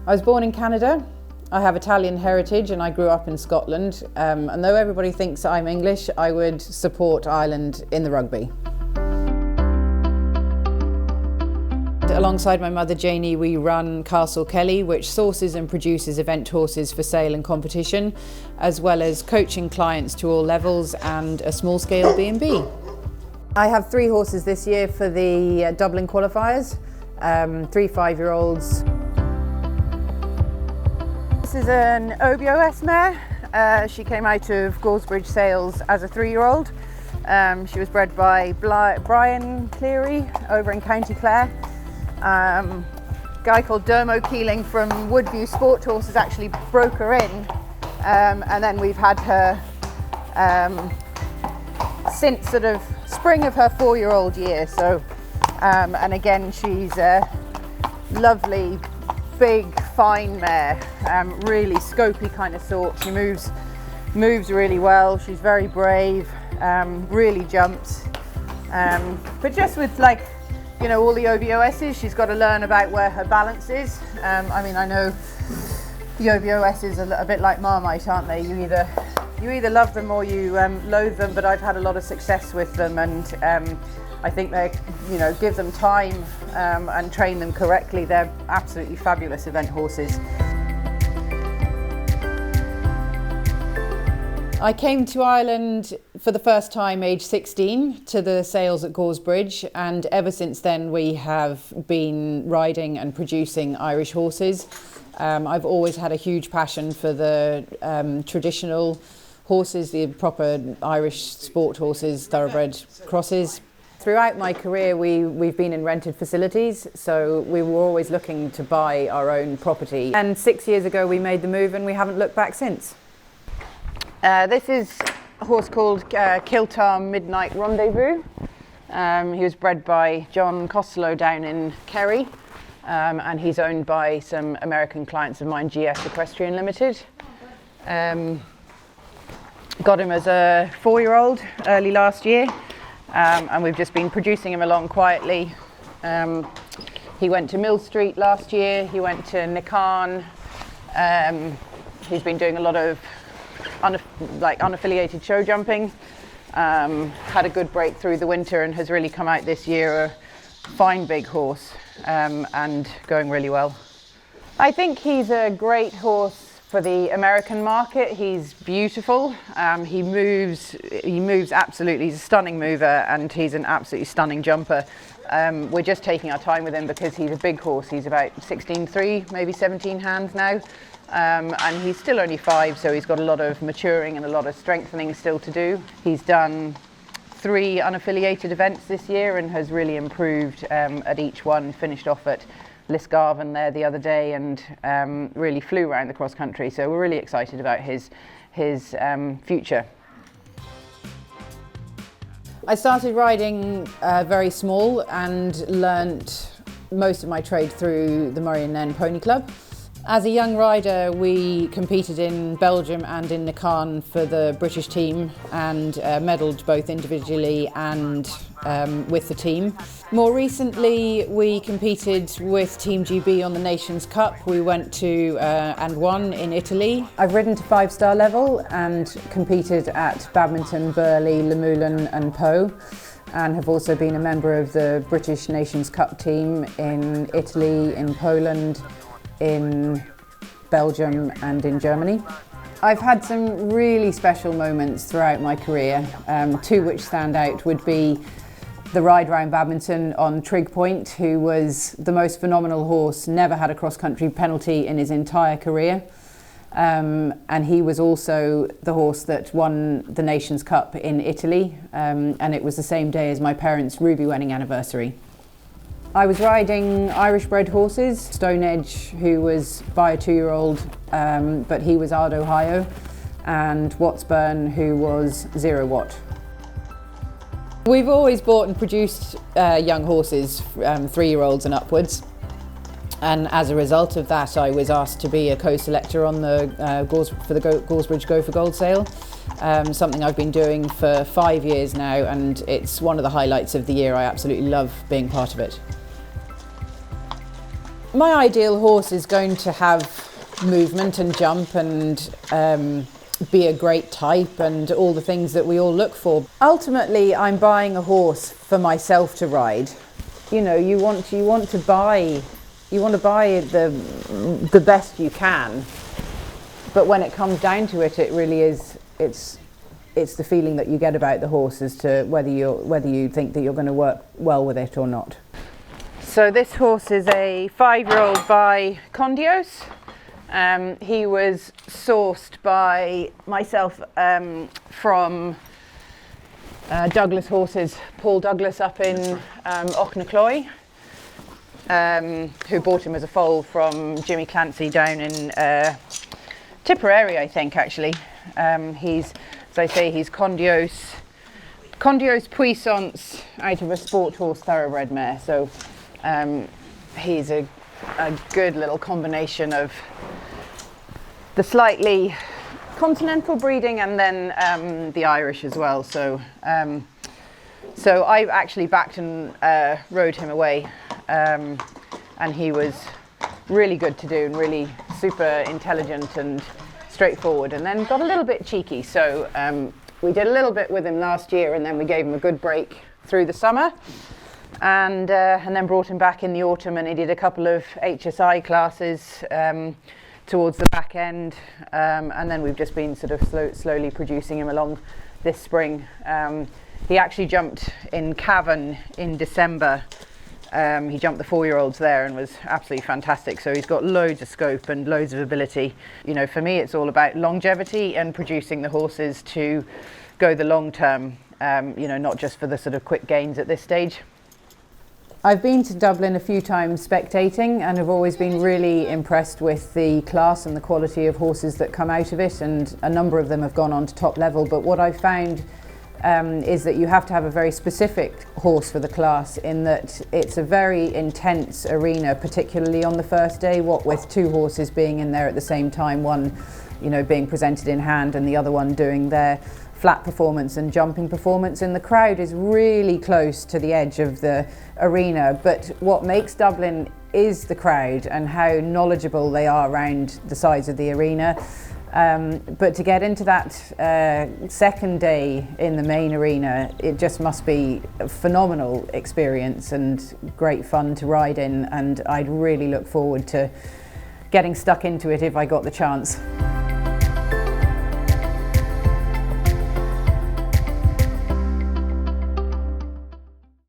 I was born in Canada. I have Italian heritage and I grew up in Scotland. And though everybody thinks I'm English, I would support Ireland in the rugby. Alongside my mother Janie, we run Castlekelly, which sources and produces event horses for sale and competition, as well as coaching clients to all levels and a small-scale B&B. I have 3 horses this year for the Dublin qualifiers, 3 5-year-olds. This is an OBOS mare. She came out of Goresbridge sales as a 3-year-old. She was bred by Brian Cleary over in County Clare. Guy called Dermo Keeling from Woodview Sport Horses actually broke her in, and then we've had her since sort of spring of her 4-year-old year. So, and again, she's a lovely, big, fine mare, really scopy kind of sort. She moves really well. She's very brave, really jumps, but just with all the OBOSs, she's got to learn about where her balance is. I mean, I know the OBOSs are a bit like Marmite, aren't they? You either love them or you loathe them, but I've had a lot of success with them, and I think they, give them time and train them correctly. They're absolutely fabulous event horses. I came to Ireland for the first time age 16 to the sales at Goresbridge, and ever since then we have been riding and producing Irish horses. I've always had a huge passion for the traditional horses, the proper Irish sport horses, thoroughbred crosses. Throughout my career we've been in rented facilities, so we were always looking to buy our own property. And 6 years ago we made the move and we haven't looked back since. This is a horse called Kiltar Midnight Rendezvous. He was bred by John Costello down in Kerry, and he's owned by some American clients of mine, GS Equestrian Limited. Got him as a 4-year-old early last year, and we've just been producing him along quietly. He went to Mill Street last year, he went to Nican. He's been doing a lot of unaffiliated show jumping, had a good break through the winter and has really come out this year a fine big horse, and going really well. I think he's a great horse for the American market. He's beautiful, he moves absolutely, he's a stunning mover and he's an absolutely stunning jumper. We're just taking our time with him because he's a big horse. He's about 16.3, maybe 17 hands now. And he's still only 5, so he's got a lot of maturing and a lot of strengthening still to do. He's done 3 unaffiliated events this year and has really improved at each one. Finished off at Lisgarvan there the other day and really flew around the cross country. So we're really excited about his future. I started riding very small and learnt most of my trade through the Murray and Nairn Pony Club. As a young rider, we competed in Belgium and in Nican for the British team and medalled both individually and with the team. More recently, we competed with Team GB on the Nations Cup. We went to and won in Italy. I've ridden to 5-star level and competed at Badminton, Burghley, Lamoulan and Po, and have also been a member of the British Nations Cup team in Italy, in Poland, in Belgium and in Germany. I've had some really special moments throughout my career. 2 which stand out would be the ride round Badminton on Trig Point, who was the most phenomenal horse, never had a cross-country penalty in his entire career. And he was also the horse that won the Nations Cup in Italy, and it was the same day as my parents' ruby wedding anniversary. I was riding Irish bred horses, Stonehenge, who was by a 2-year-old, but he was Ard Ohio, and Wattsburn, who was 0 Watt. We've always bought and produced young horses, 3-year-olds and upwards. And as a result of that, I was asked to be a co-selector on the Goresbridge Go for Gold sale, something I've been doing for 5 years now, and it's one of the highlights of the year. I absolutely love being part of it. My ideal horse is going to have movement and jump and be a great type and all the things that we all look for. Ultimately, I'm buying a horse for myself to ride. You know, you want to buy the best you can. But when it comes down to it, it really is, it's the feeling that you get about the horse as to whether you think that you're going to work well with it or not. So this horse is a 5-year-old by Condios. He was sourced by myself from Douglas Horses, Paul Douglas up in Auchnacloy, who bought him as a foal from Jimmy Clancy down in Tipperary, I think, actually. He's, as I say, he's Condios Puissance out of a sport horse thoroughbred mare. So he's a good little combination of the slightly continental breeding and then the Irish as well. So I actually backed and rode him away, and he was really good to do and really super intelligent and straightforward, and then got a little bit cheeky. So we did a little bit with him last year, and then we gave him a good break through the summer, and then brought him back in the autumn, and he did a couple of HSI classes towards the back end, and then we've just been sort of slowly producing him along this spring. He actually jumped in Cavan in December. He jumped the 4-year-olds there and was absolutely fantastic. So he's got loads of scope and loads of ability. You know, for me, it's all about longevity and producing the horses to go the long term, you know, not just for the sort of quick gains at this stage. I've been to Dublin a few times spectating and have always been really impressed with the class and the quality of horses that come out of it, and a number of them have gone on to top level. But what I've found is that you have to have a very specific horse for the class, in that it's a very intense arena, particularly on the first day, what with 2 horses being in there at the same time, one, you know, being presented in hand and the other one doing their flat performance and jumping performance, and the crowd is really close to the edge of the arena. But what makes Dublin is the crowd and how knowledgeable they are around the sides of the arena. But to get into that second day in the main arena, it just must be a phenomenal experience and great fun to ride in, and I'd really look forward to getting stuck into it if I got the chance.